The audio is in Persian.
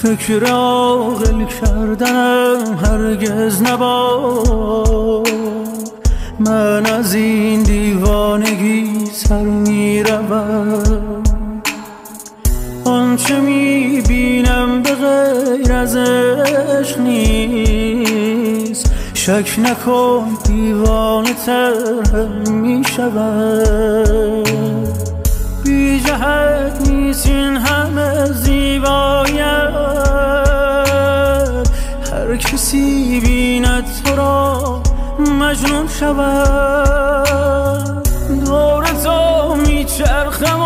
فکر عاقل کردنم هرگز نباد. من از این دیوانگی سر میروم، آنچه میبینم به غیر از عشق نیست. شک نکن دیوانه تر میشود، بی جهت نیست این همه زیبایت. هر کسی بیند تو را مجنون شود. دور تو میچرخم